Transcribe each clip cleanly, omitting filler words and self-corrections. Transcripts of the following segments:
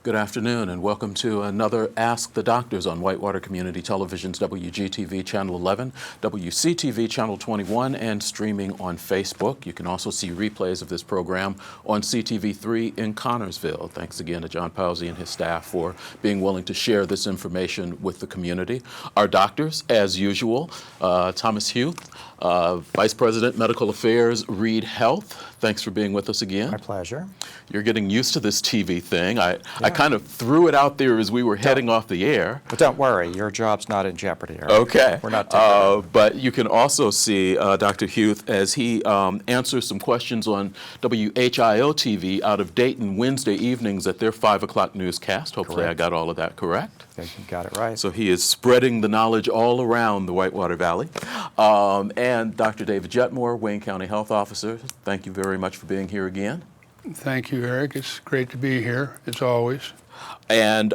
Good afternoon and welcome to another Ask the Doctors on Whitewater Community Television's WGTV Channel 11, WCTV Channel 21, and streaming on Facebook. You can also see replays of this program on CTV3 in Connorsville. Thanks again to John Pawsey and his staff for being willing to share this information with the community. Our doctors, as usual, Thomas Huth, Vice President, Medical Affairs, Reed Health. Thanks for being with us again. My pleasure. You're getting used to this TV thing. I kind of threw it out there as we were heading off the air. But don't worry, your job's not in jeopardy. Right? Okay. We're not taking but you can also see Dr. Huth as he answers some questions on WHIO TV out of Dayton Wednesday evenings at their 5 o'clock newscast. Hopefully I got all of that correct. You got it right. So he is spreading the knowledge all around the Whitewater Valley. And Dr. David Jetmore, Wayne County Health Officer, thank you very much for being here again. Thank you, Eric. It's great to be here, as always. And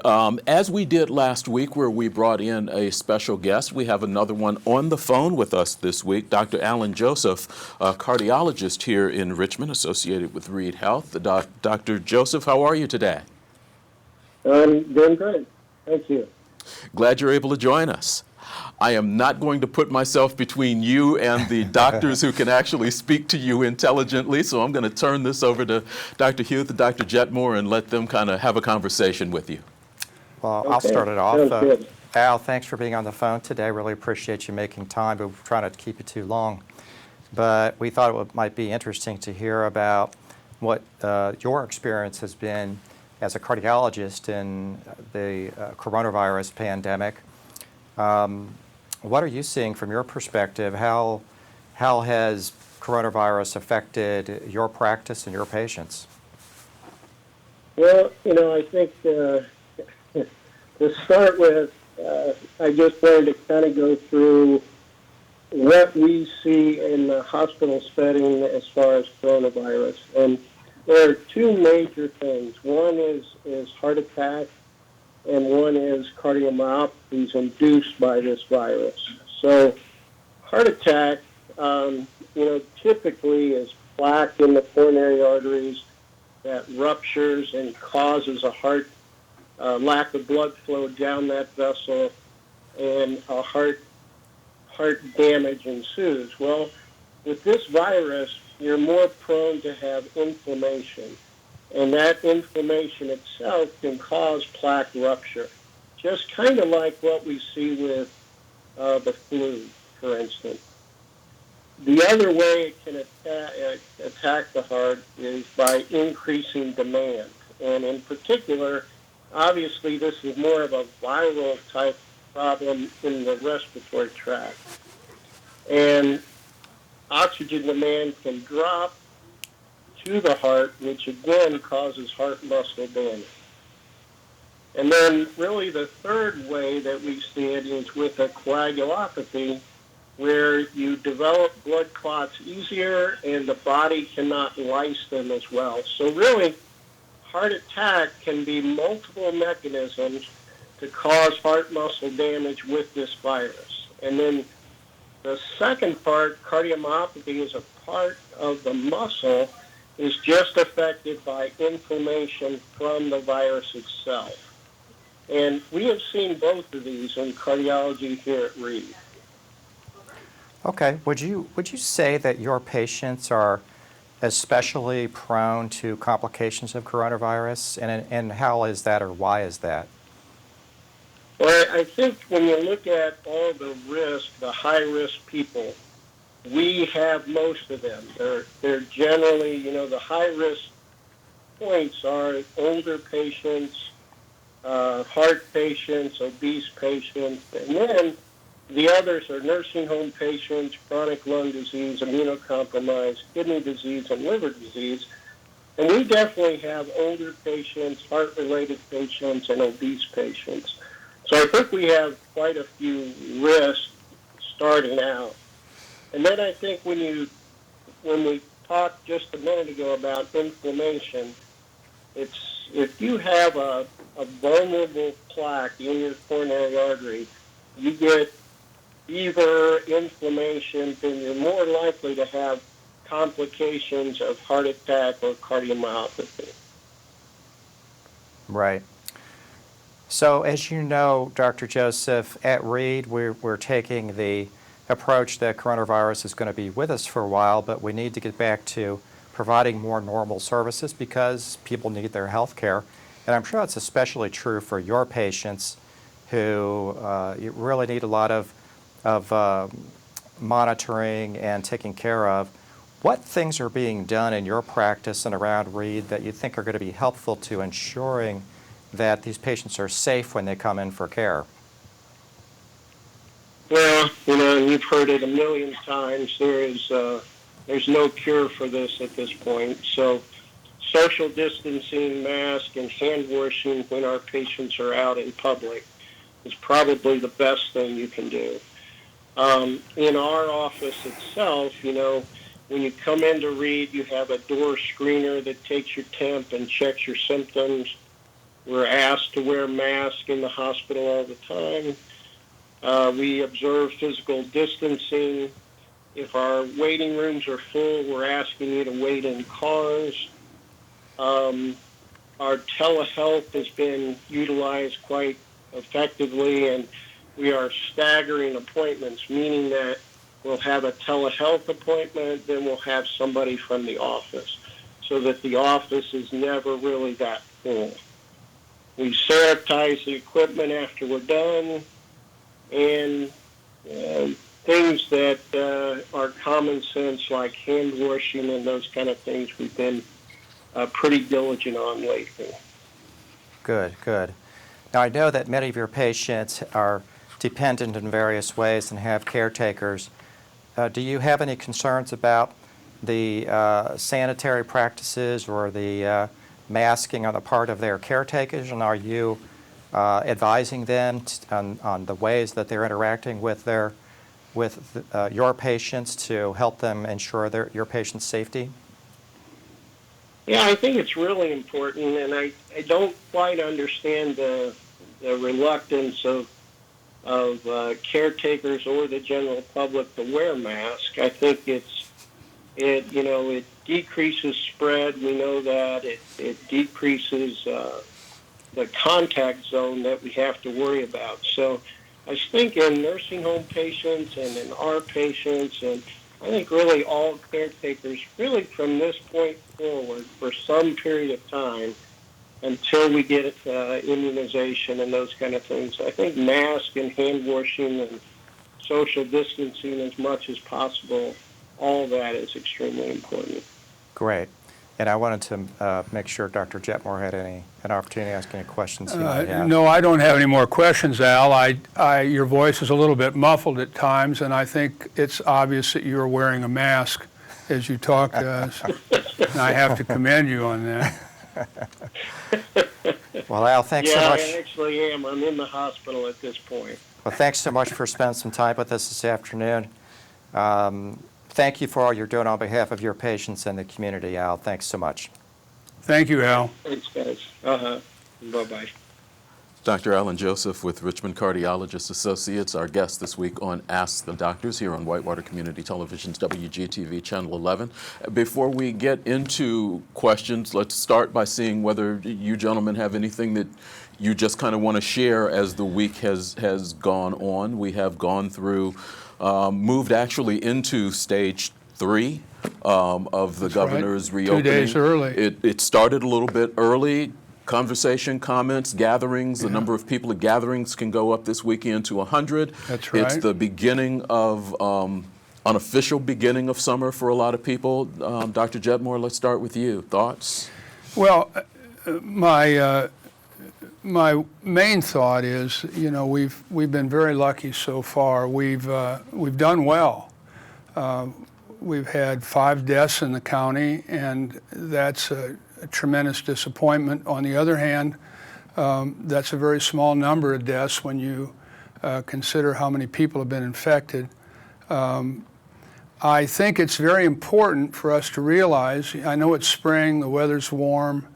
as we did last week where we brought in a special guest, we have another one on the phone with us this week, Dr. Alan Joseph, a cardiologist here in Richmond associated with Reed Health. Dr. Joseph, how are you today? I'm doing good. Thank you. Glad you're able to join us. I am not going to put myself between you and the doctors who can actually speak to you intelligently, so I'm going to turn this over to Dr. Huth and Dr. Jetmore and let them kind of have a conversation with you. Well, Okay. I'll start it off. Sounds good. Al, thanks for being on the phone today. Really appreciate you making time, but we're trying not to keep it too long. But we thought it might be interesting to hear about what your experience has been as a cardiologist in the coronavirus pandemic. What are you seeing from your perspective? How has coronavirus affected your practice and your patients? Well, I think to start with, I just wanted to kind of go through what we see in the hospital setting as far as coronavirus. And there are two major things. One is heart attack, and one is cardiomyopathies induced by this virus. So heart attack, typically is plaque in the coronary arteries that ruptures and causes a heart lack of blood flow down that vessel, and a heart damage ensues. Well, with this virus, you're more prone to have inflammation. And that inflammation itself can cause plaque rupture, just kind of like what we see with the flu, for instance. The other way it can attack the heart is by increasing demand. And in particular, obviously this is more of a viral type problem in the respiratory tract. And oxygen demand can drop to the heart, which again causes heart muscle damage. And then really the third way that we see it is with a coagulopathy, where you develop blood clots easier and the body cannot lyse them as well. So really, heart attack can be multiple mechanisms to cause heart muscle damage with this virus. And then the second part, cardiomyopathy, is a part of the muscle, is just affected by inflammation from the virus itself. And we have seen both of these in cardiology here at Reed. Okay. Would you say that your patients are especially prone to complications of coronavirus? And how is that, or why is that? Well, I think when you look at all the risk, the high-risk people, we have most of them. They're generally, the high-risk points are older patients, heart patients, obese patients, and then the others are nursing home patients, chronic lung disease, immunocompromised, kidney disease, and liver disease. And we definitely have older patients, heart-related patients, and obese patients. So I think we have quite a few risks starting out. And then I think when we talked just a minute ago about inflammation, it's if you have a vulnerable plaque in your coronary artery, you get fever, inflammation, then you're more likely to have complications of heart attack or cardiomyopathy. Right. So as you know, Dr. Joseph, at Reed, we're taking the approach that coronavirus is going to be with us for a while, but we need to get back to providing more normal services because people need their health care. And I'm sure it's especially true for your patients who you really need a lot of monitoring and taking care of. What things are being done in your practice and around Reed that you think are going to be helpful to ensuring that these patients are safe when they come in for care? Well, you've heard it a million times. There's no cure for this at this point. So social distancing, mask, and hand washing when our patients are out in public is probably the best thing you can do. In our office itself, when you come in to Reed, you have a door screener that takes your temp and checks your symptoms. We're asked to wear masks in the hospital all the time. We observe physical distancing. If our waiting rooms are full, we're asking you to wait in cars. Our telehealth has been utilized quite effectively, and we are staggering appointments, meaning that we'll have a telehealth appointment, then we'll have somebody from the office, so that the office is never really that full. We sanitize the equipment after we're done, and things that are common sense like hand washing and those kind of things we've been pretty diligent on lately. Good, good. Now, I know that many of your patients are dependent in various ways and have caretakers. Do you have any concerns about the sanitary practices or the masking on the part of their caretakers, and are you advising them on the ways that they're interacting with your patients to help them ensure your patients' safety? Yeah, I think it's really important, and I don't quite understand the reluctance of caretakers or the general public to wear masks. I think it decreases spread. We know that it decreases the contact zone that we have to worry about. So I think in nursing home patients and in our patients, and I think really all caretakers, really from this point forward for some period of time until we get immunization and those kind of things, I think mask and hand washing and social distancing as much as possible, all that is extremely important. Great. And I wanted to make sure Dr. Jetmore had an opportunity to ask any questions he might have. No, I don't have any more questions, Al. Your voice is a little bit muffled at times, and I think it's obvious that you're wearing a mask as you talk to us. And I have to commend you on that. Well, Al, thanks so much. Yeah, I actually am. I'm in the hospital at this point. Well, thanks so much for spending some time with us this afternoon. Thank you for all you're doing on behalf of your patients and the community, Al. Thanks so much. Thank you, Al. Thanks, guys. Bye-bye. Dr. Alan Joseph with Richmond Cardiologist Associates, our guest this week on Ask the Doctors here on Whitewater Community Television's WGTV Channel 11. Before we get into questions, let's start by seeing whether you gentlemen have anything that you just kind of want to share as the week has gone on. We have gone through, moved actually into stage 3 of the governor's reopening. 2 days early. It started a little bit early. Conversation, comments, gatherings, the number of people at gatherings can go up this weekend to 100. That's right. It's the beginning of, unofficial beginning of summer for a lot of people. Dr. Jetmore, let's start with you. Thoughts? Well, my main thought is, we've been very lucky so far. We've done well. We've had 5 deaths in the county, and that's a tremendous disappointment. On the other hand, that's a very small number of deaths when you consider how many people have been infected. I think it's very important for us to realize, I know it's spring, the weather's warm,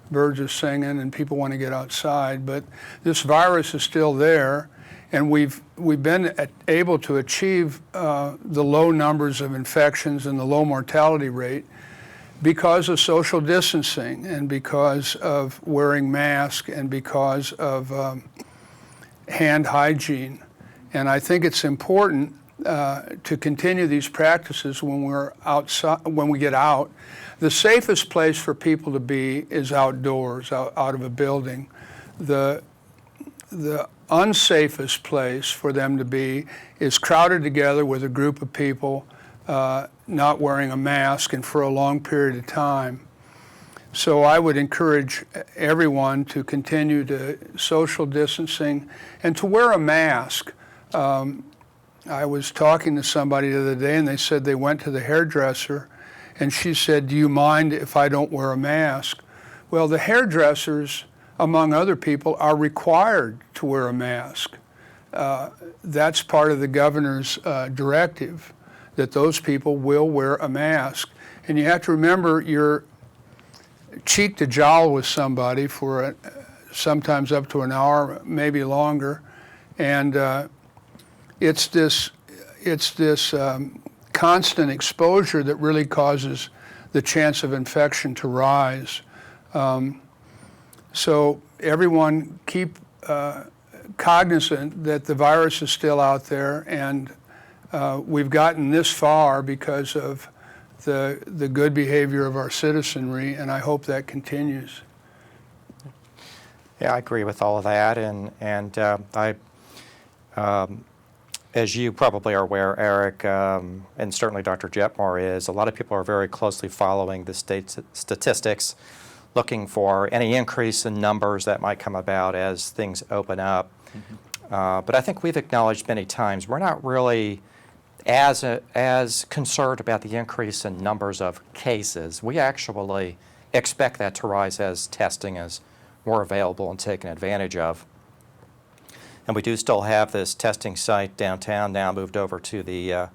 birds are singing, and people want to get outside, but this virus is still there, and we've been able to achieve the low numbers of infections and the low mortality rate because of social distancing and because of wearing masks and because of hand hygiene. And I think it's important to continue these practices when we're outside, when we get out. The safest place for people to be is outdoors, out of a building. The unsafest place for them to be is crowded together with a group of people not wearing a mask and for a long period of time. So I would encourage everyone to continue to social distancing and to wear a mask. I was talking to somebody the other day and they said they went to the hairdresser and she said, "Do you mind if I don't wear a mask?" Well, the hairdressers, among other people, are required to wear a mask. That's part of the governor's directive, that those people will wear a mask. And you have to remember, you're cheek to jowl with somebody for sometimes up to an hour, maybe longer, and it's this constant exposure that really causes the chance of infection to rise. So everyone keep cognizant that the virus is still out there, and we've gotten this far because of the good behavior of our citizenry, and I hope that continues. Yeah, I agree with all of that, and as you probably are aware, Eric, and certainly Dr. Jetmore is, a lot of people are very closely following the state statistics, looking for any increase in numbers that might come about as things open up. But I think we've acknowledged many times we're not really as concerned about the increase in numbers of cases. We actually expect that to rise as testing is more available and taken advantage of. And we do still have this testing site downtown now moved over to the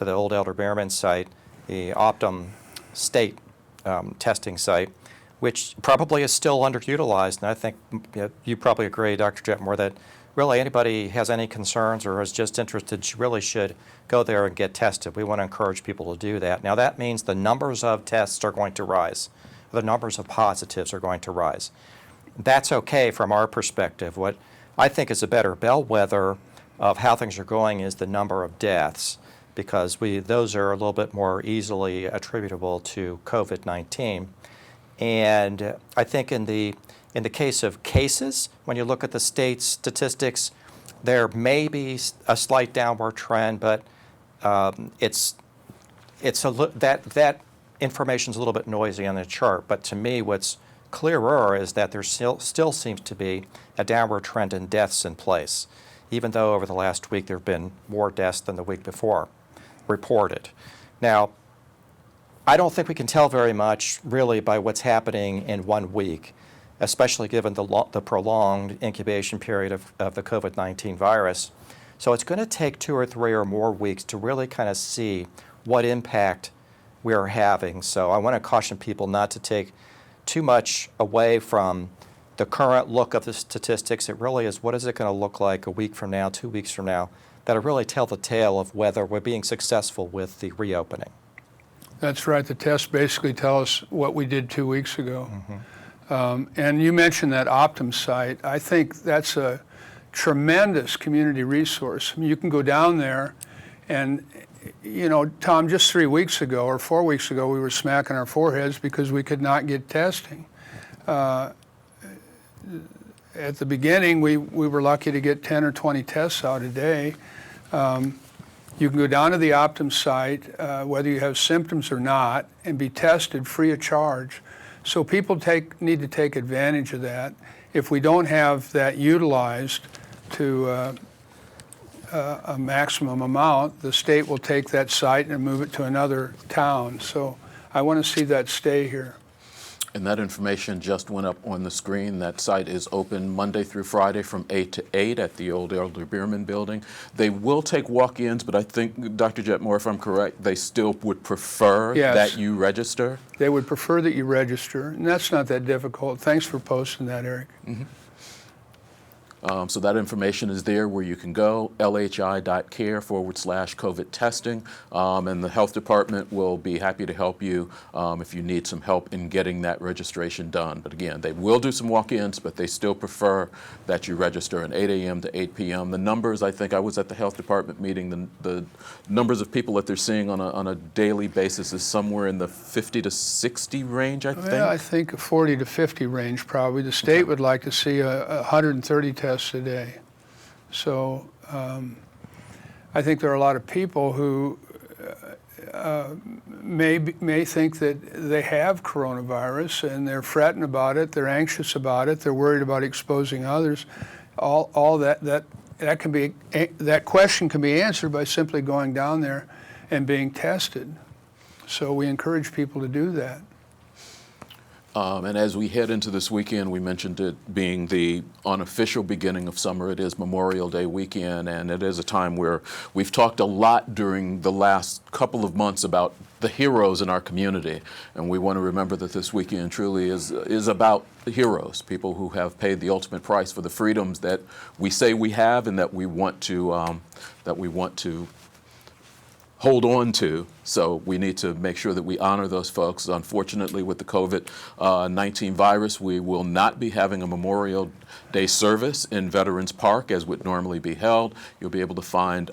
old Elder Behrman site, the Optum State testing site, which probably is still underutilized. And I think you probably agree, Dr. Jetmore, that really anybody has any concerns or is just interested really should go there and get tested. We want to encourage people to do that. Now that means the numbers of tests are going to rise. The numbers of positives are going to rise. That's okay from our perspective. What I think is a better bellwether of how things are going is the number of deaths, because those are a little bit more easily attributable to COVID-19. And I think in the case of cases, when you look at the state statistics, there may be a slight downward trend, but that information is a little bit noisy on the chart. But to me, what's clearer is that there still seems to be a downward trend in deaths in place, even though over the last week there have been more deaths than the week before reported. Now, I don't think we can tell very much really by what's happening in 1 week, especially given the prolonged incubation period of the COVID-19 virus. So it's going to take 2 or 3 or more weeks to really kind of see what impact we're having. So I want to caution people not to take too much away from the current look of the statistics. It really is, what is it going to look like a week from now, 2 weeks from now, that'll really tell the tale of whether we're being successful with the reopening. That's right. The tests basically tell us what we did 2 weeks ago. And you mentioned that Optum site. I think that's a tremendous community resource. I mean, you can go down there and, you know, Tom, just 3 weeks ago or 4 weeks ago, we were smacking our foreheads because we could not get testing. At the beginning, we were lucky to get 10 or 20 tests out a day. You can go down to the Optum site, whether you have symptoms or not, and be tested free of charge. So people need to take advantage of that. If we don't have that utilized to a maximum amount, the state will take that site and move it to another town. So I want to see that stay here. And that information just went up on the screen. That site is open Monday through Friday from 8 to 8 at the old Elder Behrman building. They will take walk-ins, but I think, Dr. Jetmore, if I'm correct, they still would prefer that you register? They would prefer that you register, and that's not that difficult. Thanks for posting that, Eric. So that information is there where you can go, lhi.care/COVID testing, and the health department will be happy to help you if you need some help in getting that registration done. But again, they will do some walk-ins, but they still prefer that you register at 8 a.m. to 8 p.m. The numbers, I think I was at the health department meeting, the numbers of people that they're seeing on a daily basis is somewhere in the 50 to 60 range, I think. Yeah, I think a 40 to 50 range probably. The state would like to see 130 tests a day. So I think there are a lot of people who may think that they have coronavirus and they're fretting about it, they're anxious about it, they're worried about exposing others. All that question can be answered by simply going down there and being tested. So we encourage people to do that. And as we head into this weekend, we mentioned it being the unofficial beginning of summer. It is Memorial Day weekend, and it is a time where we've talked a lot during the last couple of months about the heroes in our community. And we want to remember that this weekend truly is about the heroes, people who have paid the ultimate price for the freedoms that we say we have and that we want to hold on to. So we need to make sure that we honor those folks. Unfortunately, with the COVID-19 virus, we will not be having a Memorial Day service in Veterans Park as would normally be held. You'll be able to find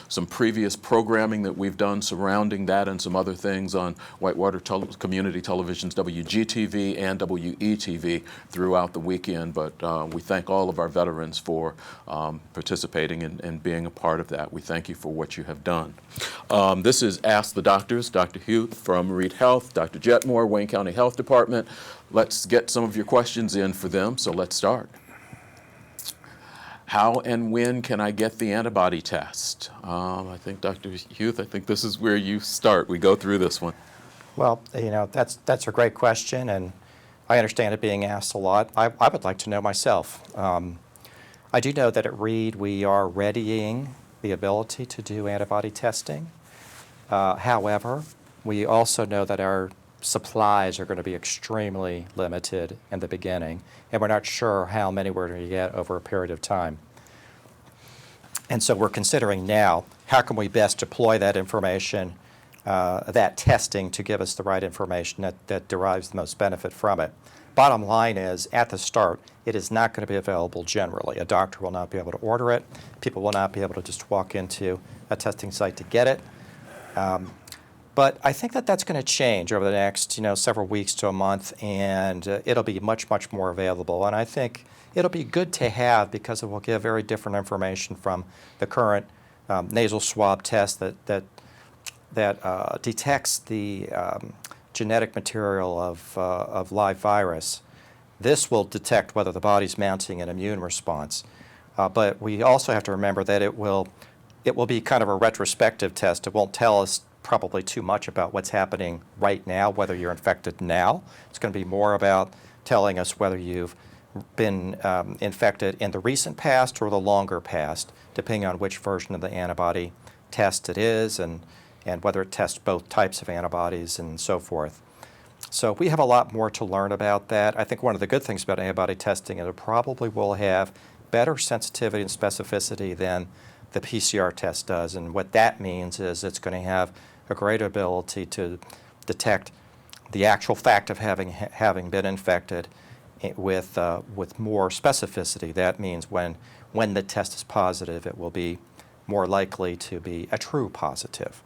some previous programming that we've done surrounding that and some other things on Whitewater Community Television's WGTV and WETV throughout the weekend. But we thank all of our veterans for participating and being a part of that. We thank you for what you have done. This is Ask the Doctors, Dr. Huth from Reed Health, Dr. Jetmore, Wayne County Health Department. Let's get some of your questions in for them, so let's start. How and when can I get the antibody test? I think, Dr. Huth, I think this is where you start. We go through this one. Well, that's a great question, and I understand it being asked a lot. I would like to know myself. I do know that at Reed we are readying the ability to do antibody testing. However, we also know that our supplies are going to be extremely limited in the beginning, and we're not sure how many we're going to get over a period of time. And so we're considering now, how can we best deploy that information, that testing, to give us the right information that derives the most benefit from it. Bottom line is, at the start, it is not going to be available generally. A doctor will not be able to order it. People will not be able to just walk into a testing site to get it. But I think that that's going to change over the next, several weeks to a month, and it'll be much, much more available. And I think it'll be good to have because it will give very different information from the current nasal swab test that detects the genetic material of live virus. This will detect whether the body's mounting an immune response. But we also have to remember that it will be kind of a retrospective test. It won't tell us probably too much about what's happening right now, whether you're infected now. It's going to be more about telling us whether you've been infected in the recent past or the longer past, depending on which version of the antibody test it is and whether it tests both types of antibodies and so forth. So we have a lot more to learn about that. I think one of the good things about antibody testing is it probably will have better sensitivity and specificity than the PCR test does. And what that means is it's going to have a greater ability to detect the actual fact of having been infected with more specificity. That means when the test is positive, it will be more likely to be a true positive.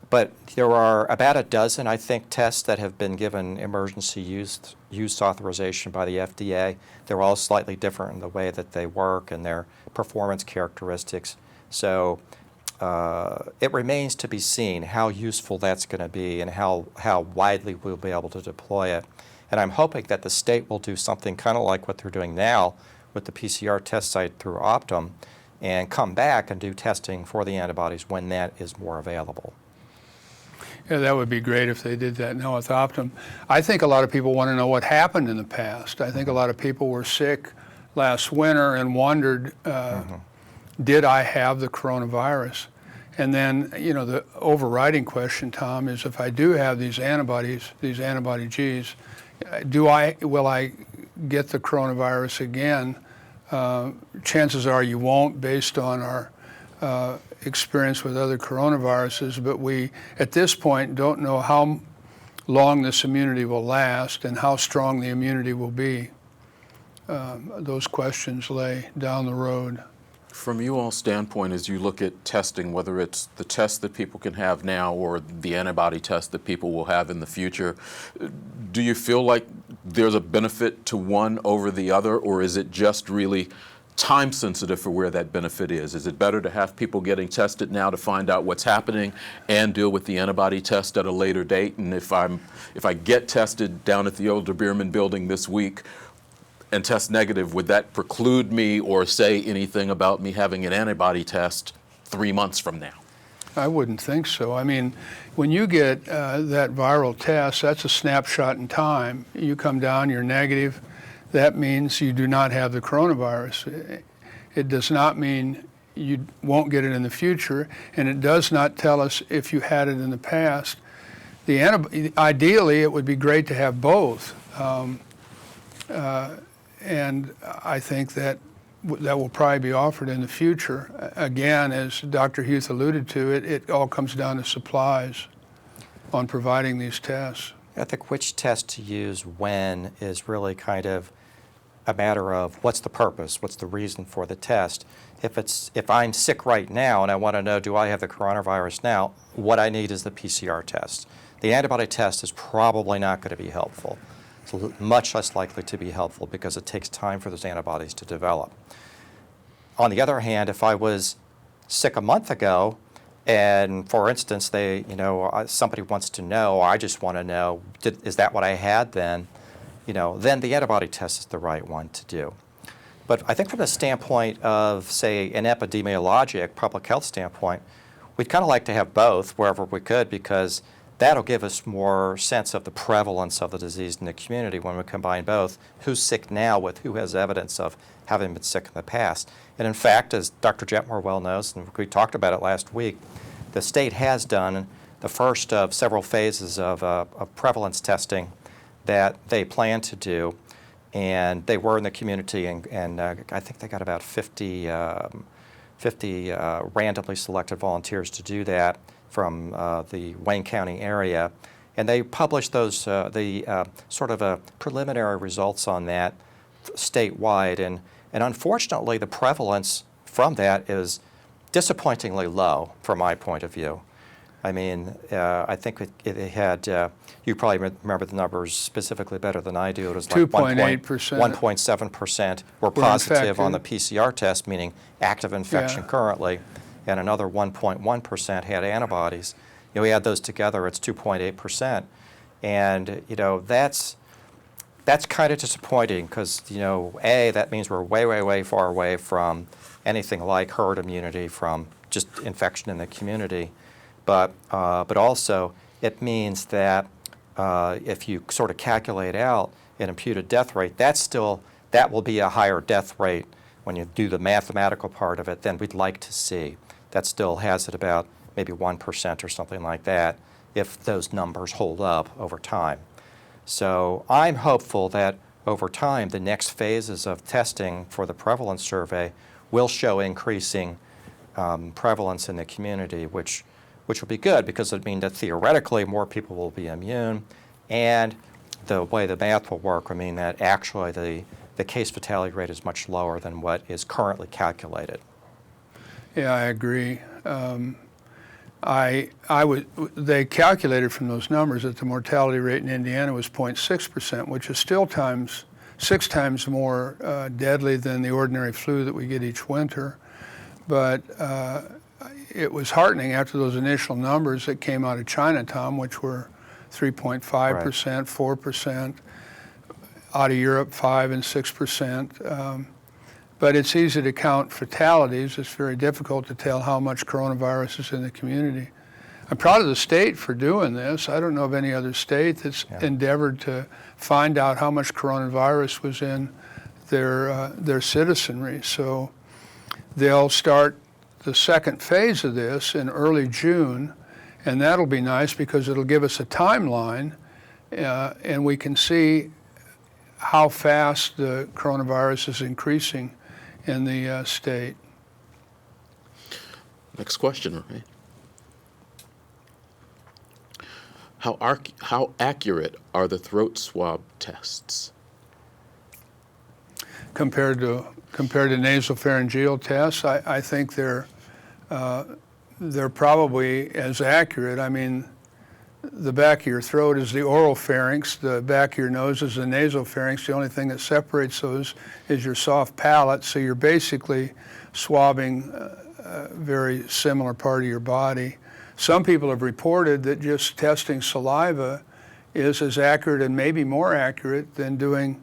But there are about a dozen, I think, tests that have been given emergency use authorization by the FDA. They're all slightly different in the way that they work and their performance characteristics. So it remains to be seen how useful that's going to be and how widely we'll be able to deploy it. And I'm hoping that the state will do something kind of like what they're doing now with the PCR test site through Optum and come back and do testing for the antibodies when that is more available. Yeah, that would be great if they did that now with Optum. I think a lot of people want to know what happened in the past. I think a lot of people were sick last winter and wondered, did I have the coronavirus? And then, the overriding question, Tom, is if I do have these antibodies, these antibody Gs, will I get the coronavirus again Chances are you won't, based on our experience with other coronaviruses, but we, at this point, don't know how long this immunity will last and how strong the immunity will be. Those questions lay down the road. From you all's standpoint, as you look at testing, whether it's the test that people can have now or the antibody test that people will have in the future, do you feel like there's a benefit to one over the other, or is it just really time sensitive for where that benefit is? Is it better to have people getting tested now to find out what's happening and deal with the antibody test at a later date? And if I get tested down at the old De Beerman building this week and test negative, would that preclude me or say anything about me having an antibody test 3 months from now? I wouldn't think so. I mean, when you get that viral test, that's a snapshot in time. You come down, you're negative. That means you do not have the coronavirus. It does not mean you won't get it in the future, and it does not tell us if you had it in the past. Ideally, it would be great to have both. And I think that will probably be offered in the future. Again, as Dr. Huth alluded to, it all comes down to supplies on providing these tests. I think which test to use when is really kind of a matter of what's the purpose, what's the reason for the test. If I'm sick right now and I want to know, do I have the coronavirus now, what I need is the PCR test. The antibody test is probably not going to be helpful. It's much less likely to be helpful because it takes time for those antibodies to develop. On the other hand, if I was sick a month ago, and for instance, somebody wants to know, or I just want to know, is that what I had then? Then the antibody test is the right one to do. But I think from the standpoint of, say, an epidemiologic public health standpoint, we'd kind of like to have both wherever we could, because that'll give us more sense of the prevalence of the disease in the community when we combine both who's sick now with who has evidence of having been sick in the past. And in fact, as Dr. Jetmore well knows, and we talked about it last week, the state has done the first of several phases of prevalence testing that they plan to do. And they were in the community, and I think they got about 50 randomly selected volunteers to do that from the Wayne County area, and they published those sort of preliminary results on that statewide, and unfortunately the prevalence from that is disappointingly low from my point of view. I mean, I think it had, you probably remember the numbers specifically better than I do. It was like 2.8%. 1.7% were positive on the PCR test, meaning active infection currently, and another 1.1% had antibodies. We add those together, it's 2.8%. And, that's kind of disappointing because, that means we're way, way, way far away from anything like herd immunity from just infection in the community. But also it means that if you sort of calculate out an imputed death rate, that will be a higher death rate when you do the mathematical part of it than we'd like to see. That still has it about maybe 1% or something like that if those numbers hold up over time. So I'm hopeful that over time the next phases of testing for the prevalence survey will show increasing prevalence in the community, which will be good because it means that theoretically more people will be immune, and the way the math will work will mean that actually the case fatality rate is much lower than what is currently calculated. Yeah, I agree. They calculated from those numbers that the mortality rate in Indiana was 0.6%, which is still 6 times more deadly than the ordinary flu that we get each winter. But it was heartening after those initial numbers that came out of Chinatown, which were 3.5%, 4%, out of Europe 5 and 6%. But it's easy to count fatalities. It's very difficult to tell how much coronavirus is in the community. I'm proud of the state for doing this. I don't know of any other state that's endeavored to find out how much coronavirus was in their citizenry. So they'll start the second phase of this in early June, and that'll be nice because it'll give us a timeline, and we can see how fast the coronavirus is increasing in the state. Next question, right? How accurate are the throat swab tests? Compared to nasopharyngeal tests, I think they're probably as accurate. I mean, the back of your throat is the oral pharynx, the back of your nose is the nasopharynx. The only thing that separates those is your soft palate, so you're basically swabbing a very similar part of your body. Some people have reported that just testing saliva is as accurate and maybe more accurate than doing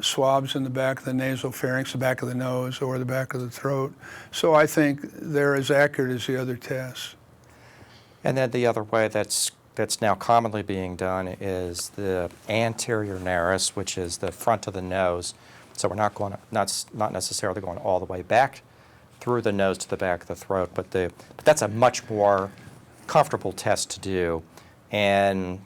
swabs in the back of the nasopharynx, the back of the nose, or the back of the throat. So I think they're as accurate as the other tests. And then the other way that's now commonly being done is the anterior nares, which is the front of the nose. So we're not necessarily going all the way back through the nose to the back of the throat, but that's a much more comfortable test to do, and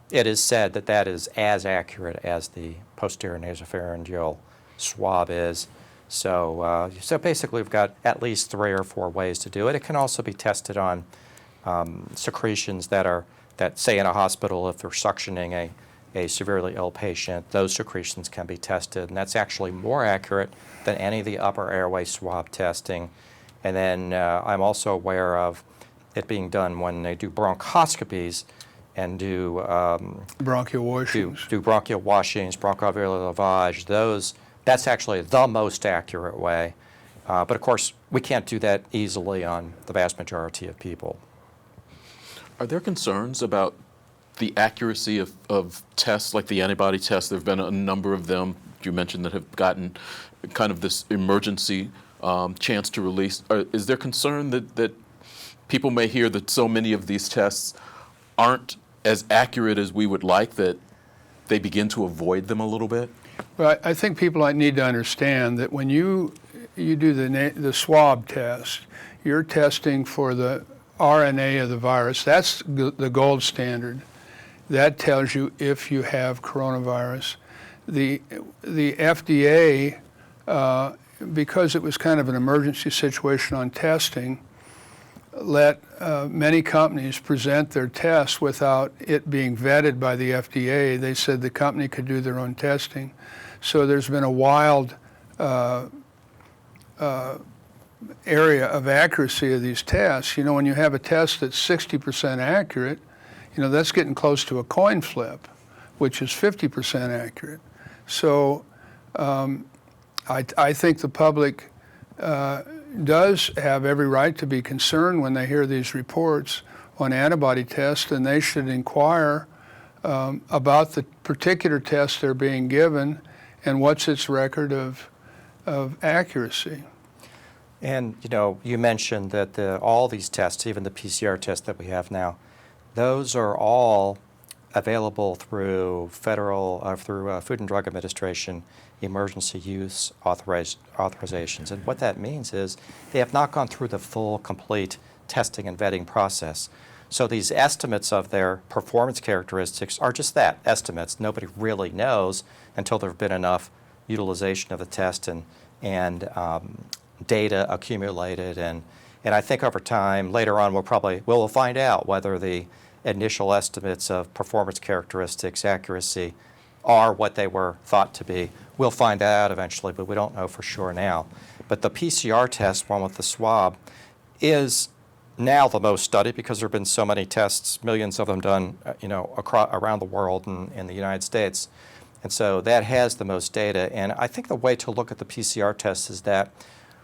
it is said that that is as accurate as the posterior nasopharyngeal swab is. So basically we've got at least 3 or 4 ways to do it. It can also be tested on secretions that say in a hospital, if they're suctioning a severely ill patient, those secretions can be tested, and that's actually more accurate than any of the upper airway swab testing. And then I'm also aware of it being done when they do bronchoscopies and do Bronchial washings. do bronchial washings, bronchoalveolar lavage. That's actually the most accurate way. But of course, we can't do that easily on the vast majority of people. Are there concerns about the accuracy of tests like the antibody tests? There have been a number of them you mentioned that have gotten kind of this emergency chance to release. Is there concern that people may hear that so many of these tests aren't as accurate as we would like, that they begin to avoid them a little bit? Well, I think people need to understand that when you do the swab test, you're testing for the RNA of the virus. That's the gold standard. That tells you if you have coronavirus. The FDA, because it was kind of an emergency situation on testing, let many companies present their tests without it being vetted by the FDA. They said the company could do their own testing. So there's been a wild area of accuracy of these tests. You know, when you have a test that's 60% accurate, you know, that's getting close to a coin flip, which is 50% accurate. So I think the public does have every right to be concerned when they hear these reports on antibody tests, and they should inquire about the particular test they're being given and what's its record of accuracy. And you know, you mentioned that all these tests, even the PCR tests that we have now, those are all available through Food and Drug Administration emergency use authorizations. And what that means is they have not gone through the full, complete testing and vetting process. So these estimates of their performance characteristics are just that, estimates. Nobody really knows until there have been enough utilization of the test and data accumulated. And I think over time, later on, we'll find out whether the initial estimates of performance characteristics, accuracy, are what they were thought to be. We'll find that out eventually, but we don't know for sure now. But the PCR test, one with the swab, is now the most studied because there have been so many tests, millions of them done, around the world and in the United States. And so that has the most data. And I think the way to look at the PCR test is that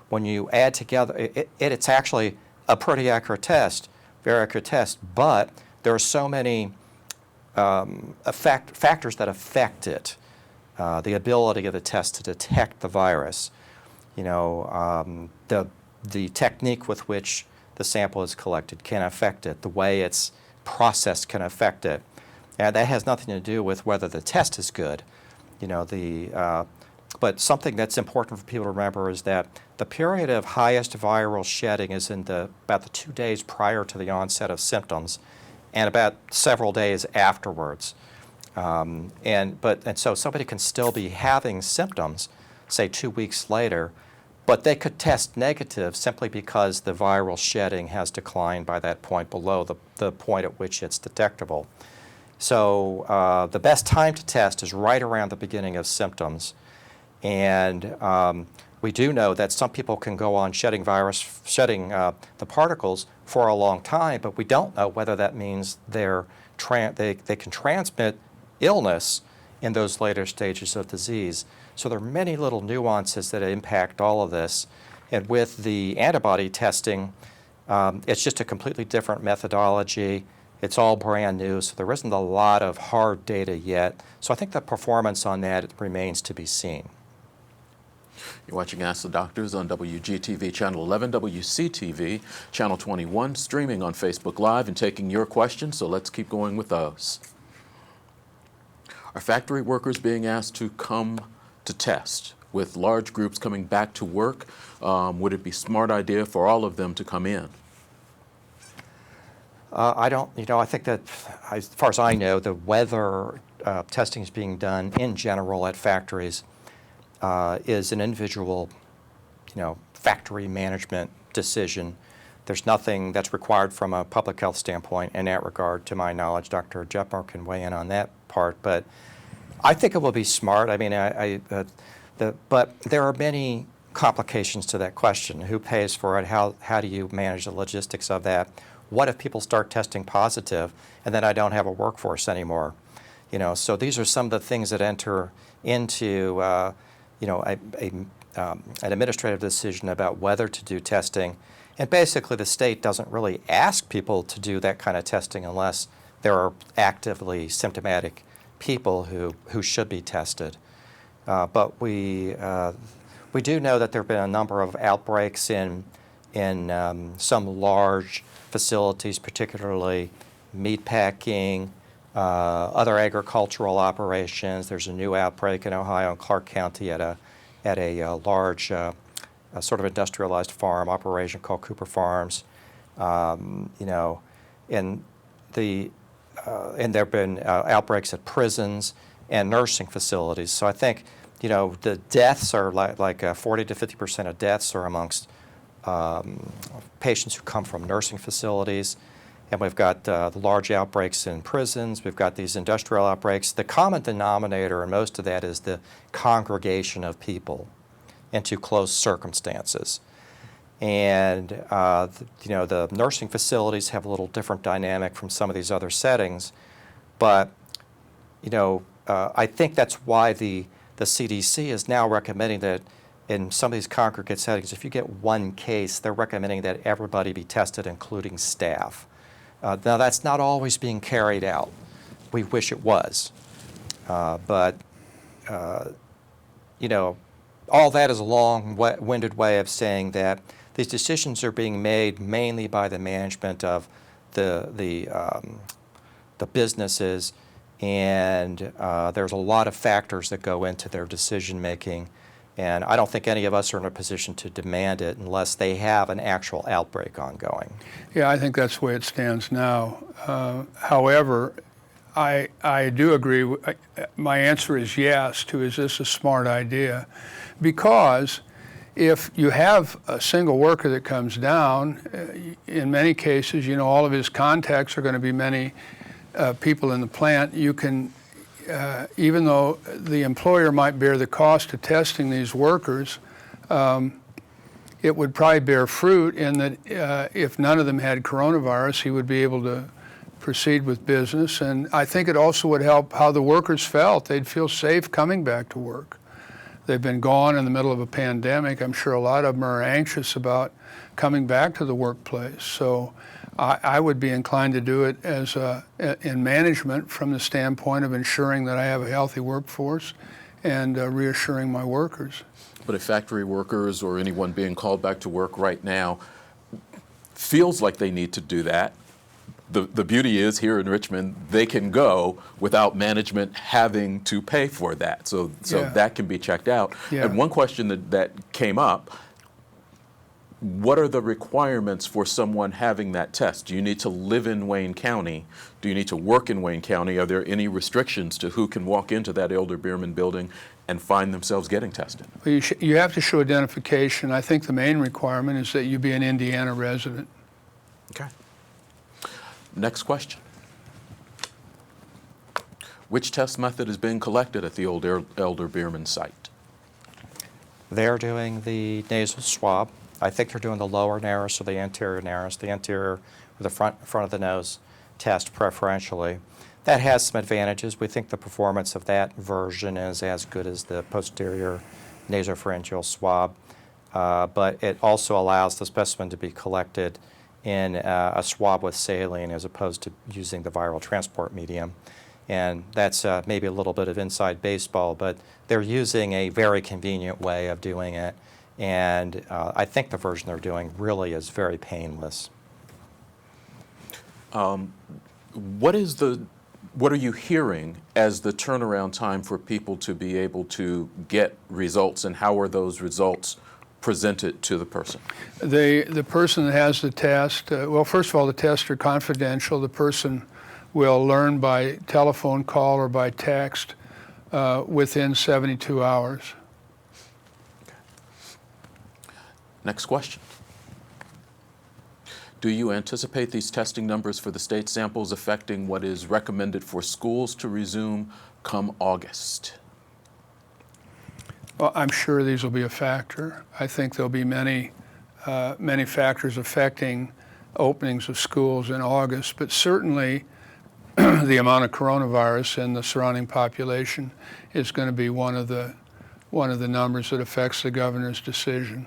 when you add together, it's actually a pretty accurate test, very accurate test, but there are so many factors that affect it. The ability of the test to detect the virus, the technique with which the sample is collected can affect it. The way it's processed can affect it. And that has nothing to do with whether the test is good. But something that's important for people to remember is that the period of highest viral shedding is in about the 2 days prior to the onset of symptoms and about several days afterwards. And so somebody can still be having symptoms, say 2 weeks later, but they could test negative simply because the viral shedding has declined by that point below the point at which it's detectable. So the best time to test is right around the beginning of symptoms. And we do know that some people can go on shedding the particles for a long time, but we don't know whether that means they can transmit illness in those later stages of disease. So there are many little nuances that impact all of this. And with the antibody testing, it's just a completely different methodology. It's all brand new, so there isn't a lot of hard data yet. So I think the performance on that remains to be seen. You're watching Ask the Doctors on WGTV Channel 11, WCTV Channel 21, streaming on Facebook Live and taking your questions, so let's keep going with those. Are factory workers being asked to come to test? With large groups coming back to work, would it be a smart idea for all of them to come in? I think that, as far as I know, the whether testing is being done in general at factories is an individual, factory management decision. There's nothing that's required from a public health standpoint in that regard, to my knowledge. Dr. Jetmore can weigh in on that part, but I think it will be smart. I mean, but there are many complications to that question. Who pays for it? How do you manage the logistics of that? What if people start testing positive and then I don't have a workforce anymore? So these are some of the things that enter into an administrative decision about whether to do testing. And basically the state doesn't really ask people to do that kind of testing unless there are actively symptomatic people who should be tested. But we do know that there have been a number of outbreaks in some large facilities, particularly meatpacking, other agricultural operations. There's a new outbreak in Ohio in Clark County at a large sort of industrialized farm operation called Cooper Farms. And there have been outbreaks at prisons and nursing facilities. So I think the deaths are like 40 to 50% of deaths are amongst patients who come from nursing facilities. And we've got the large outbreaks in prisons. We've got these industrial outbreaks. The common denominator in most of that is the congregation of people into close circumstances. And the nursing facilities have a little different dynamic from some of these other settings. But I think that's why the CDC is now recommending that in some of these congregate settings, if you get one case, they're recommending that everybody be tested, including staff. Now, that's not always being carried out. We wish it was. But all that is a long-winded way of saying that these decisions are being made mainly by the management of the businesses, and there's a lot of factors that go into their decision-making. And I don't think any of us are in a position to demand it unless they have an actual outbreak ongoing. Yeah, I think that's the way it stands now. However, I do agree. My answer is yes to, is this a smart idea? Because if you have a single worker that comes down, in many cases, all of his contacts are going to be many people in the plant. You can even though the employer might bear the cost of testing these workers, it would probably bear fruit in that if none of them had coronavirus, he would be able to proceed with business. And I think it also would help how the workers felt. They'd feel safe coming back to work. They've been gone in the middle of a pandemic. I'm sure a lot of them are anxious about coming back to the workplace. So I would be inclined to do it as in management from the standpoint of ensuring that I have a healthy workforce and reassuring my workers. But if factory workers or anyone being called back to work right now feels like they need to do that, the beauty is here in Richmond, they can go without management having to pay for that. So Yeah. that can be checked out. Yeah. And one question that came up, what are the requirements for someone having that test? Do you need to live in Wayne County? Do you need to work in Wayne County? Are there any restrictions to who can walk into that Elder Beerman building and find themselves getting tested? Well, you have to show identification. I think the main requirement is that you be an Indiana resident. Okay. Next question. Which test method is being collected at the old Elder Bierman site? They're doing the nasal swab. I think they're doing the lower nares or the anterior nares, the anterior or the front of the nose test preferentially. That has some advantages. We think the performance of that version is as good as the posterior nasopharyngeal swab, but it also allows the specimen to be collected in a swab with saline as opposed to using the viral transport medium. And that's maybe a little bit of inside baseball, but they're using a very convenient way of doing it. And I think the version they're doing really is very painless. What are you hearing as the turnaround time for people to be able to get results, and how are those results presented to the person? The person that has the test, well, first of all, the tests are confidential. The person will learn by telephone call or by text within 72 hours. Next question. Do you anticipate these testing numbers for the state samples affecting what is recommended for schools to resume come August? Well, I'm sure these will be a factor. I think there'll be many factors affecting openings of schools in August, but certainly the amount of coronavirus in the surrounding population is going to be one of the numbers that affects the governor's decision.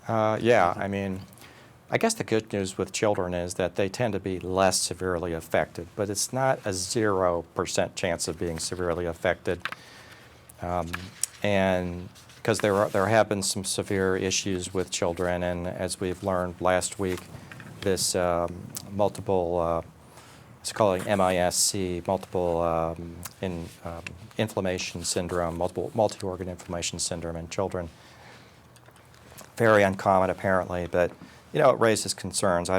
Yeah, I mean, I guess the good news with children is that they tend to be less severely affected, but it's not a 0% chance of being severely affected. And because there have been some severe issues with children, and as we've learned last week, this multiple, it's called MISC, multiple inflammation syndrome, multi-organ inflammation syndrome in children. Very uncommon, apparently, but it raises concerns. I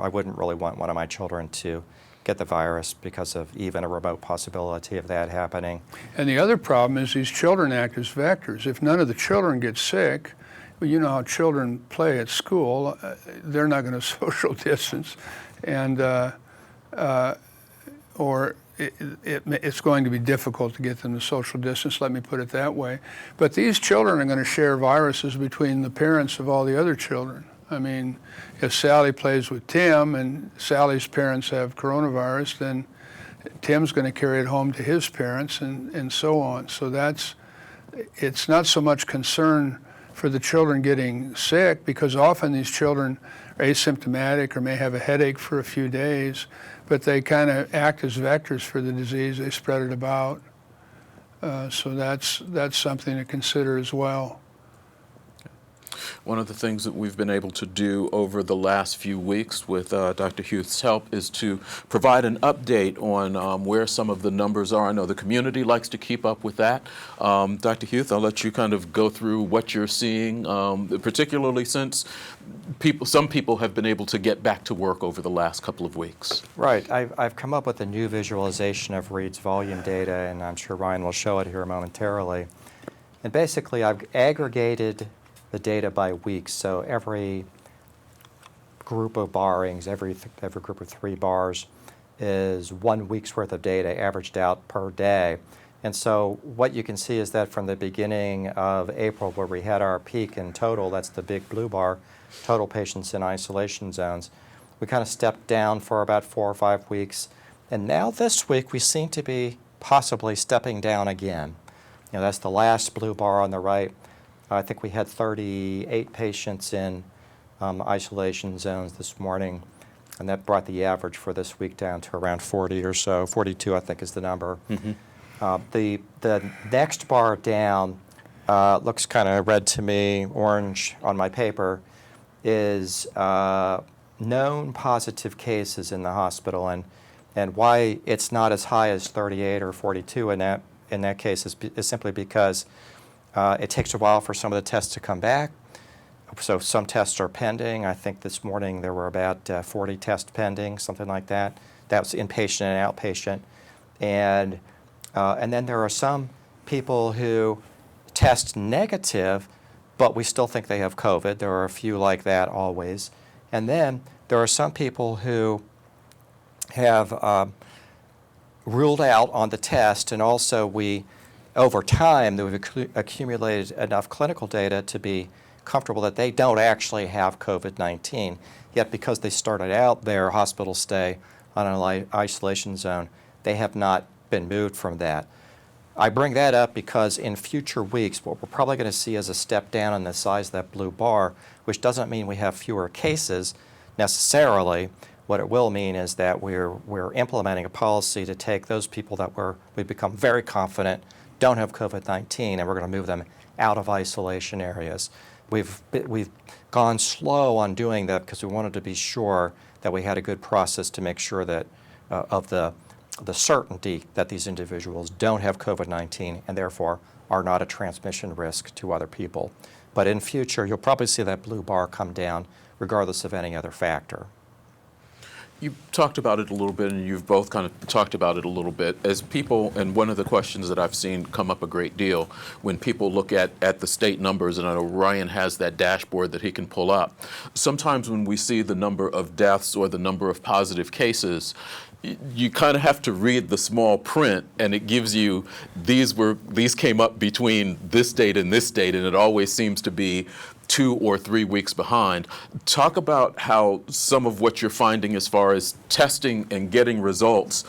wouldn't really want one of my children to get the virus because of even a remote possibility of that happening. And the other problem is these children act as vectors. If none of the children get sick, well, you know how children play at school. They're not going to social distance, and it's going to be difficult to get them to social distance, let me put it that way. But these children are going to share viruses between the parents of all the other children. I mean, if Sally plays with Tim and Sally's parents have coronavirus, then Tim's going to carry it home to his parents and so on. So it's not so much concern for the children getting sick, because often these children are asymptomatic or may have a headache for a few days, but they kind of act as vectors for the disease. They spread it about. So that's something to consider as well. One of the things that we've been able to do over the last few weeks with Dr. Huth's help is to provide an update on where some of the numbers are. I know the community likes to keep up with that. Dr. Huth, I'll let you kind of go through what you're seeing, particularly since some people have been able to get back to work over the last couple of weeks. Right. I've come up with a new visualization of Reed's volume data, and I'm sure Ryan will show it here momentarily. And basically, I've aggregated the data by weeks. So every group of barrings, every group of 3 bars is 1 week's worth of data averaged out per day. And so what you can see is that from the beginning of April, where we had our peak in total, that's the big blue bar, total patients in isolation zones, we kind of stepped down for about 4 or 5 weeks. And now this week, we seem to be possibly stepping down again. That's the last blue bar on the right. I think we had 38 patients in isolation zones this morning, and that brought the average for this week down to around 40 or so. 42, I think, is the number. Mm-hmm. The next bar down looks kind of red to me, orange on my paper, is known positive cases in the hospital, and why it's not as high as 38 or 42 in that case is simply because it takes a while for some of the tests to come back. So some tests are pending. I think this morning there were about 40 tests pending, something like that. That was inpatient and outpatient. And And then there are some people who test negative, but we still think they have COVID. There are a few like that always. And then there are some people who have ruled out on the test, and also over time, we've accumulated enough clinical data to be comfortable that they don't actually have COVID-19. Yet because they started out their hospital stay on an isolation zone, they have not been moved from that. I bring that up because in future weeks, what we're probably going to see is a step down in the size of that blue bar, which doesn't mean we have fewer cases necessarily. What it will mean is that we're implementing a policy to take those people that we've become very confident don't have COVID-19, and we're going to move them out of isolation areas. We've gone slow on doing that because we wanted to be sure that we had a good process to make sure that of the certainty that these individuals don't have COVID-19 and therefore are not a transmission risk to other people. But in future, you'll probably see that blue bar come down regardless of any other factor. You talked about it a little bit, and you've both kind of talked about it a little bit. As people, and one of the questions that I've seen come up a great deal when people look at the state numbers, and I know Ryan has that dashboard that he can pull up. Sometimes when we see the number of deaths or the number of positive cases, you kind of have to read the small print, and it gives you these came up between this date and this date, and it always seems to be 2 or 3 weeks behind. Talk about how some of what you're finding as far as testing and getting results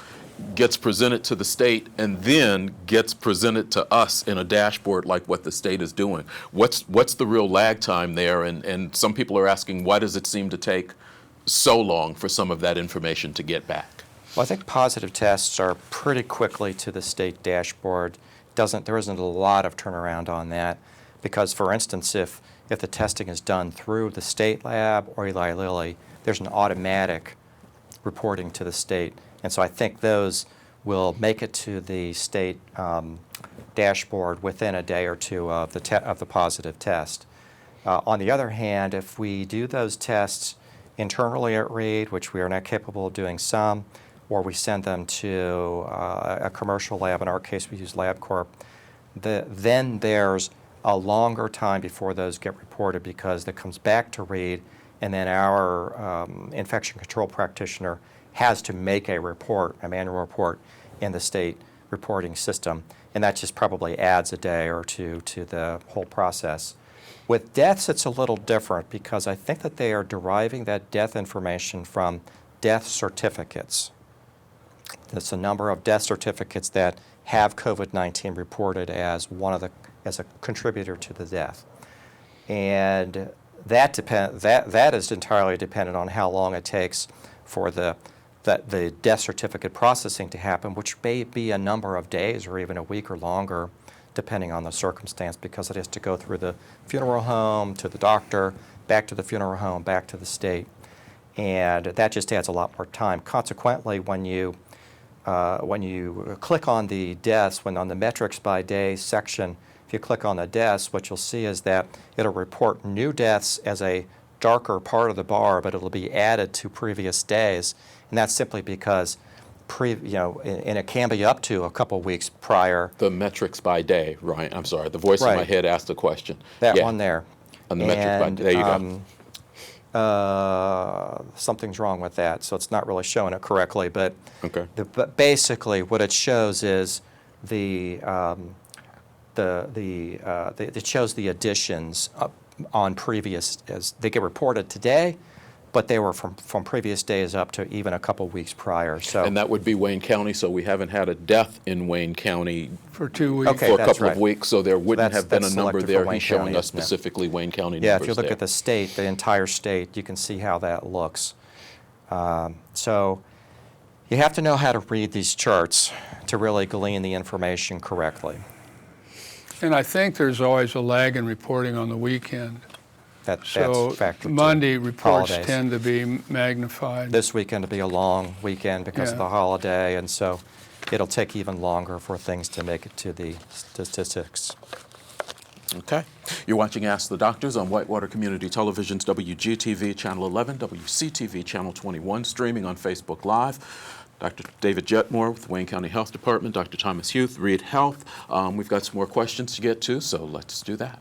gets presented to the state and then gets presented to us in a dashboard like what the state is doing. What's the real lag time there? And some people are asking, why does it seem to take so long for some of that information to get back? Well, I think positive tests are pretty quickly to the state dashboard. There isn't a lot of turnaround on that because, for instance, if the testing is done through the state lab or Eli Lilly, there's an automatic reporting to the state. And so I think those will make it to the state dashboard within a day or two of the positive test. On the other hand, if we do those tests internally at Reed, which we are not capable of doing some, or we send them to a commercial lab, in our case we use LabCorp, then there's a longer time before those get reported because that comes back to Reed, and then our infection control practitioner has to make a report, a manual report, in the state reporting system, and that just probably adds a day or two to the whole process. With deaths, it's a little different because I think that they are deriving that death information from death certificates. That's a number of death certificates that have COVID-19 reported as as a contributor to the death. And that is entirely dependent on how long it takes for the death certificate processing to happen, which may be a number of days or even a week or longer, depending on the circumstance, because it has to go through the funeral home, to the doctor, back to the funeral home, back to the state. And that just adds a lot more time. Consequently, when you click on the deaths, on the metrics by day section, if you click on the deaths, what you'll see is that it'll report new deaths as a darker part of the bar, but it'll be added to previous days. And that's simply because, and it can be up to a couple weeks prior. The metrics by day, Ryan. I'm sorry, the voice in my head asked the question. That one there. On the metric by day, there you go. Something's wrong with that, so it's not really showing it correctly. But, okay. But basically, what it shows is it shows the additions on previous, as they get reported today, but they were from previous days up to even a couple weeks prior. So, and that would be Wayne County, so we haven't had a death in Wayne County for 2 weeks. For a couple of weeks, so there wouldn't have been a number there. He's showing us specifically Wayne County numbers. Yeah, if you look at the state, the entire state, you can see how that looks. So you have to know how to read these charts to really glean the information correctly. And I think there's always a lag in reporting on the weekend. That's So factored Monday to reports holidays. tend to be magnified. This weekend will be a long weekend because of Yeah. the holiday, and so it'll take even longer for things to make it to the statistics. Okay. You're watching Ask the Doctors on Whitewater Community Television's WGTV Channel 11, WCTV Channel 21, streaming on Facebook Live. Dr. David Jetmore with Wayne County Health Department, Dr. Thomas Huth, Reed Health. We've got some more questions to get to, so let's do that.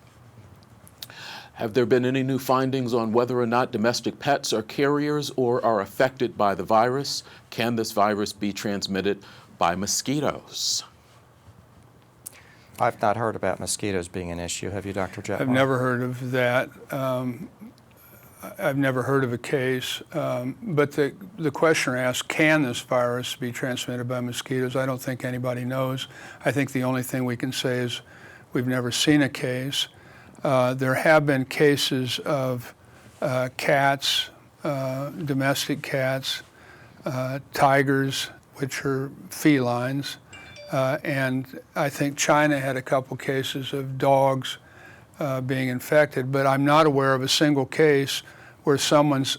Have there been any new findings on whether or not domestic pets are carriers or are affected by the virus? Can this virus be transmitted by mosquitoes? I've not heard about mosquitoes being an issue. Have you, Dr. Jetmore? I've never heard of that. I've never heard of a case. But the questioner asked, can this virus be transmitted by mosquitoes? I don't think anybody knows. I think the only thing we can say is we've never seen a case. There have been cases of cats, domestic cats, tigers, which are felines, and I think China had a couple cases of dogs being infected, but I'm not aware of a single case where someone's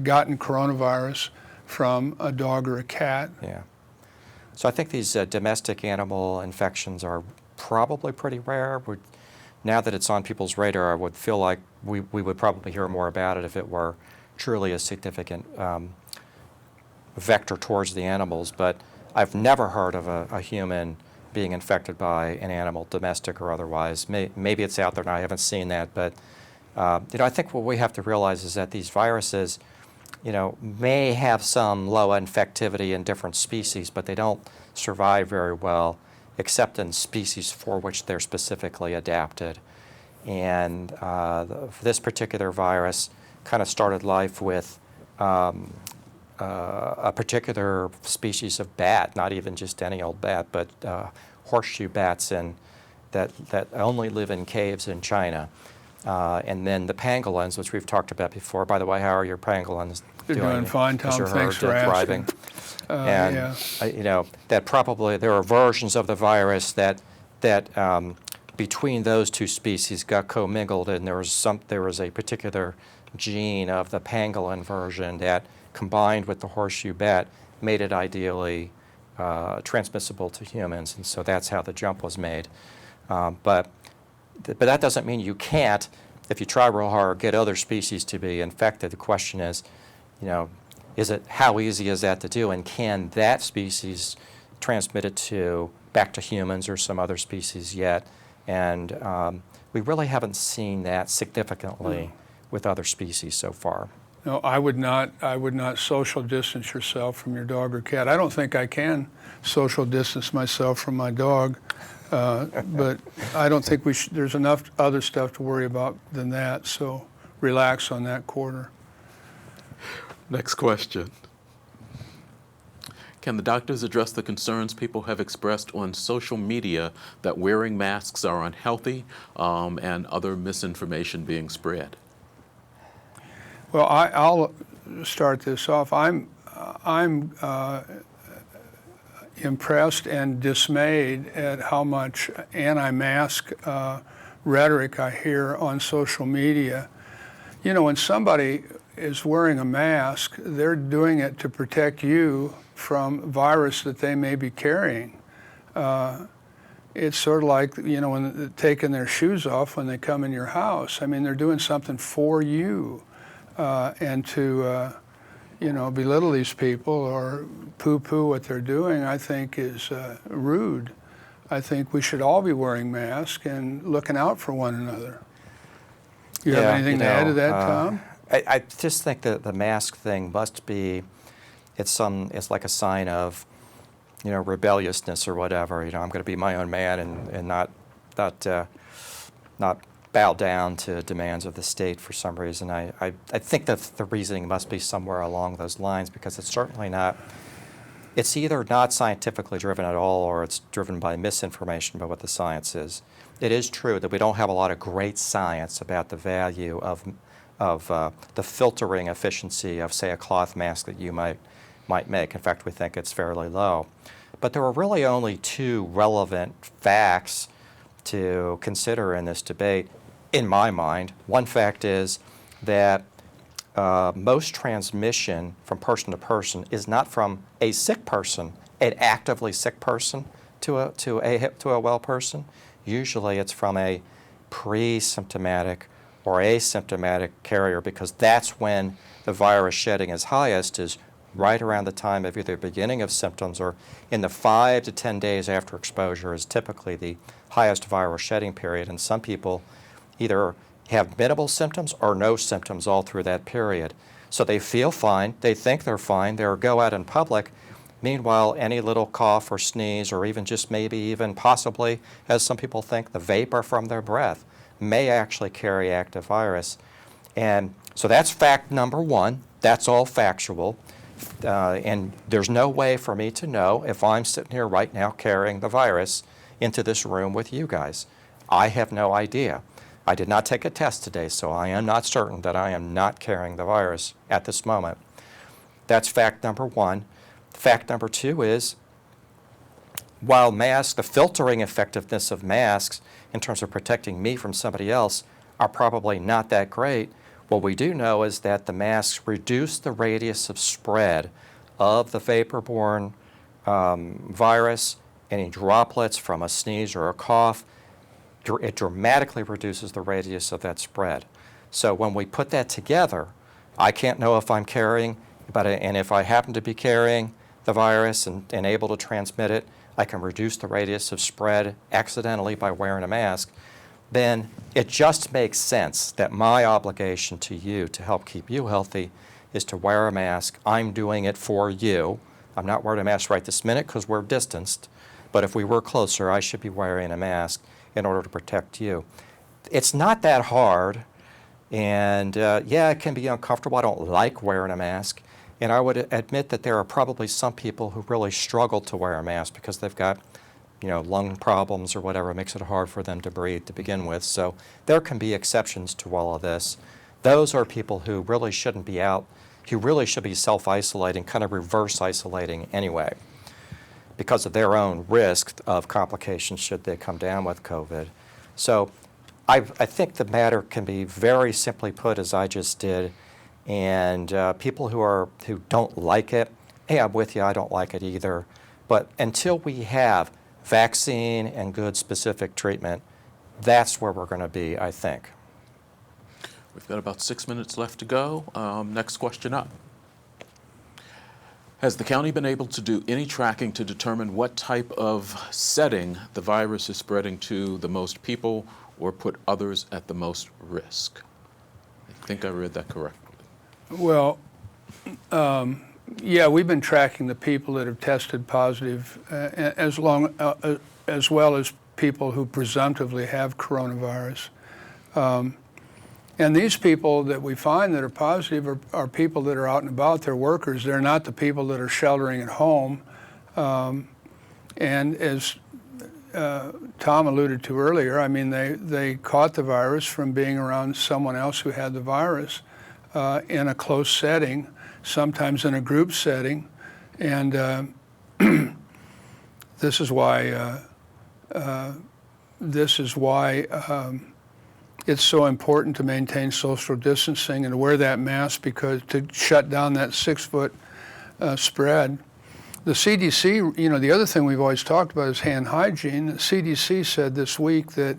gotten coronavirus from a dog or a cat. Yeah. So I think these domestic animal infections are probably pretty rare. Now that it's on people's radar, I would feel like we would probably hear more about it if it were truly a significant vector towards the animals. But I've never heard of a human being infected by an animal, domestic or otherwise. Maybe it's out there and I haven't seen that. But I think what we have to realize is that these viruses, may have some low infectivity in different species, but they don't survive very well except in species for which they're specifically adapted. And this particular virus kind of started life with a particular species of bat, not even just any old bat, but horseshoe bats that only live in caves in China. And then the pangolins, which we've talked about before. By the way, how are your pangolins They're doing fine, Tom. Is your Thanks herd for thriving? asking. And that probably there are versions of the virus that between those two species got commingled, and there was a particular gene of the pangolin version that combined with the horseshoe bat made it ideally transmissible to humans, and so that's how the jump was made. But that doesn't mean you can't, if you try real hard, get other species to be infected. The question is, how easy is that to do, and can that species transmit it back to humans or some other species yet? And we really haven't seen that significantly with other species so far. No, I would not social distance yourself from your dog or cat. I don't think I can social distance myself from my dog, but I don't think there's enough other stuff to worry about than that, so relax on that quarter. Next question. Can the doctors address the concerns people have expressed on social media that wearing masks are unhealthy and other misinformation being spread? Well, I'll start this off. I'm impressed and dismayed at how much anti-mask rhetoric I hear on social media. When somebody is wearing a mask, they're doing it to protect you from virus that they may be carrying. It's sort of like, when they're taking their shoes off when they come in your house. I mean, they're doing something for you. And to, belittle these people or poo-poo what they're doing, I think is rude. I think we should all be wearing masks and looking out for one another. You have anything to add to that, Tom? I just think that the mask thing must be, it's like a sign of, rebelliousness or whatever. I'm going to be my own man and not bow down to demands of the state for some reason. I think that the reasoning must be somewhere along those lines, because it's certainly not. It's either not scientifically driven at all, or it's driven by misinformation about what the science is. It is true that we don't have a lot of great science about the value of the filtering efficiency of, say, a cloth mask that you might make. In fact, we think it's fairly low. But there are really only two relevant facts to consider in this debate, in my mind. One fact is that most transmission from person to person is not from a sick person, an actively sick person, to a well person. Usually it's from a pre-symptomatic or asymptomatic carrier, because that's when the virus shedding is highest, is right around the time of either beginning of symptoms or in the 5 to 10 days after exposure is typically the highest viral shedding period. And some people either have minimal symptoms or no symptoms all through that period. So they feel fine, they think they're fine, they'll go out in public. Meanwhile, any little cough or sneeze or even just maybe even possibly, as some people think, the vapor from their breath may actually carry active virus. And so that's fact number one. That's all factual. And there's no way for me to know if I'm sitting here right now carrying the virus into this room with you guys. I have no idea. I did not take a test today, so I am not certain that I am not carrying the virus at this moment. That's fact number one. Fact number two is, while masks, the filtering effectiveness of masks in terms of protecting me from somebody else are probably not that great, what we do know is that the masks reduce the radius of spread of the vapor-borne virus, any droplets from a sneeze or a cough. It dramatically reduces the radius of that spread. So when we put that together, I can't know if I'm carrying, and if I happen to be carrying the virus and able to transmit it, I can reduce the radius of spread accidentally by wearing a mask. Then it just makes sense that my obligation to you to help keep you healthy is to wear a mask. I'm doing it for you. I'm not wearing a mask right this minute because we're distanced, but if we were closer, I should be wearing a mask in order to protect you. It's not that hard, and yeah, it can be uncomfortable. I don't like wearing a mask, and I would admit that there are probably some people who really struggle to wear a mask because they've got, lung problems or whatever. It makes it hard for them to breathe to begin with. So there can be exceptions to all of this. Those are people who really shouldn't be out, who really should be self-isolating, kind of reverse isolating anyway, because of their own risk of complications should they come down with COVID. So I think the matter can be very simply put as I just did, and people who don't like it, hey, I'm with you, I don't like it either. But until we have vaccine and good specific treatment, that's where we're going to be, I think. We've got about 6 minutes left to go. Next question up. Has the county been able to do any tracking to determine what type of setting the virus is spreading to the most people or put others at the most risk? I think I read that correctly. Well, yeah, we've been tracking the people that have tested positive as well as people who presumptively have coronavirus. And these people that we find that are positive are people that are out and about. They're workers. They're not the people that are sheltering at home. And as Tom alluded to earlier, I mean, they caught the virus from being around someone else who had the virus in a close setting, sometimes in a group setting. And this is why it's so important to maintain social distancing and to wear that mask, because to shut down that 6-foot spread. The CDC, the other thing we've always talked about is hand hygiene. The CDC said this week that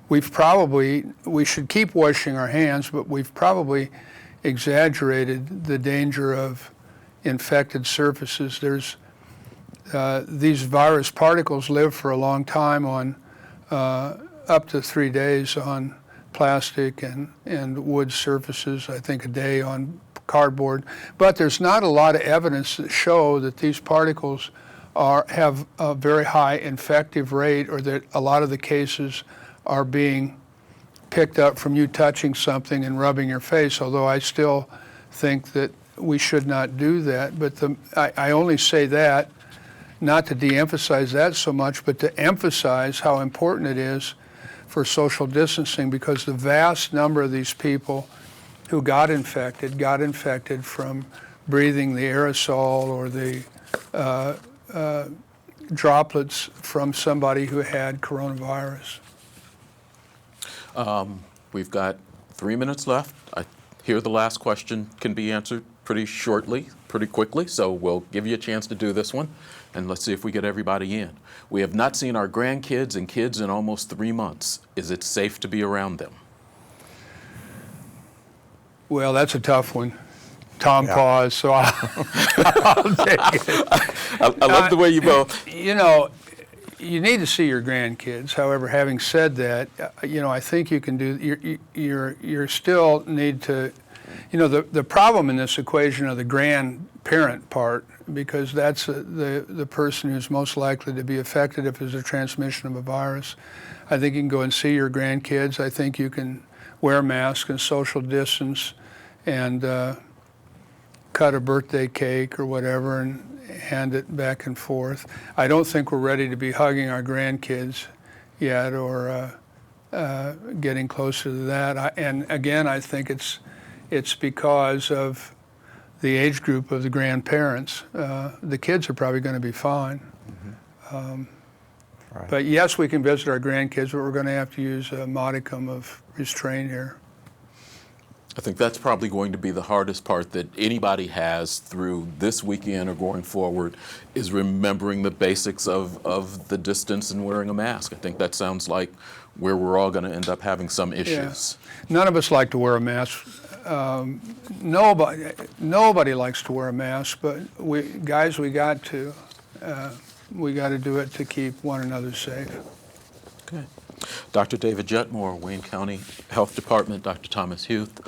we should keep washing our hands, but we've probably exaggerated the danger of infected surfaces. There's these virus particles live for a long time on up to 3 days on plastic and wood surfaces, I think a day on cardboard. But there's not a lot of evidence that show that these particles have a very high infective rate, or that a lot of the cases are being picked up from you touching something and rubbing your face, although I still think that we should not do that. But I only say that not to de-emphasize that so much, but to emphasize how important it is for social distancing, because the vast number of these people who got infected from breathing the aerosol or the droplets from somebody who had coronavirus. We've got 3 minutes left. I hear the last question can be answered pretty quickly, so we'll give you a chance to do this one, and let's see if we get everybody in. We have not seen our grandkids and kids in almost 3 months. Is it safe to be around them? Well, that's a tough one. Tom Yeah. paused, so I'll take it. I love the way you both. You know, you need to see your grandkids. However, having said that, you know, I think you can do. You're still need to. You know, the problem in this equation of the grandparent part, because that's the person who's most likely to be affected if there's a transmission of a virus. I think you can go and see your grandkids. I think you can wear masks and social distance and cut a birthday cake or whatever and hand it back and forth. I don't think we're ready to be hugging our grandkids yet or getting closer to that. And again, I think it's because of the age group of the grandparents. The kids are probably going to be fine. Right. But yes, we can visit our grandkids, but we're going to have to use a modicum of restraint here. I think that's probably going to be the hardest part that anybody has through this weekend or going forward is remembering the basics of the distance and wearing a mask. I think that sounds like where we're all going to end up having some issues. Yeah. None of us like to wear a mask. Nobody likes to wear a mask, but we got to. We got to do it to keep one another safe. Okay. Dr. David Jetmore, Wayne County Health Department, Dr. Thomas Huth,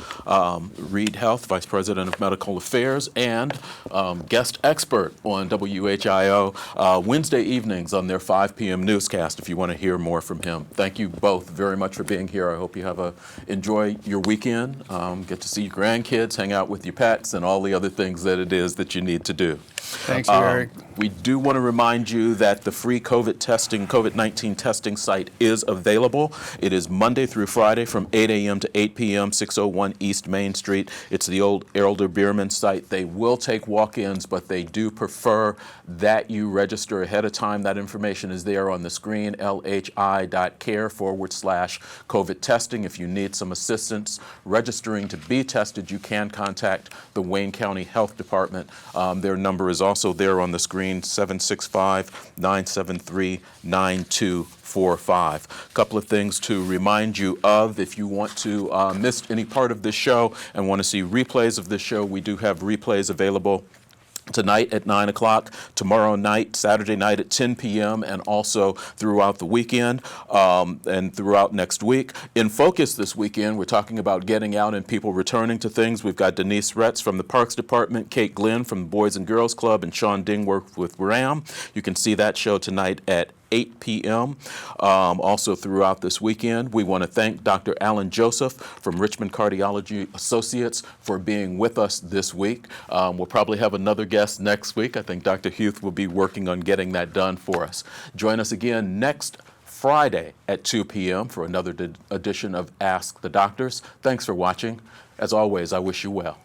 Reed Health, Vice President of Medical Affairs, and guest expert on WHIO Wednesday evenings on their 5 p.m. newscast if you want to hear more from him. Thank you both very much for being here. I hope you enjoy your weekend, get to see your grandkids, hang out with your pets, and all the other things that it is that you need to do. Thanks, Eric. We do want to remind you that the free COVID-19 testing site is available. It is Monday through Friday from 8 a.m. to 8 p.m., 601 East Main Street. It's the old Elder Bierman site. They will take walk-ins, but they do prefer that you register ahead of time. That information is there on the screen, lhi.care/COVID testing. If you need some assistance registering to be tested, you can contact the Wayne County Health Department. Their number is also there on the screen, 765-973-9245. A couple of things to remind you of if you want to miss any part of this show and want to see replays of this show. We do have replays available tonight at 9 o'clock, tomorrow night, Saturday night at 10 p.m., and also throughout the weekend and throughout next week. In focus this weekend, we're talking about getting out and people returning to things. We've got Denise Retz from the Parks Department, Kate Glenn from the Boys and Girls Club, and Sean Dingworth with RAM. You can see that show tonight at 8 p.m. Also throughout this weekend, we want to thank Dr. Alan Joseph from Richmond Cardiology Associates for being with us this week. We'll probably have another guest next week. I think Dr. Huth will be working on getting that done for us. Join us again next Friday at 2 p.m. for another edition of Ask the Doctors. Thanks for watching. As always, I wish you well.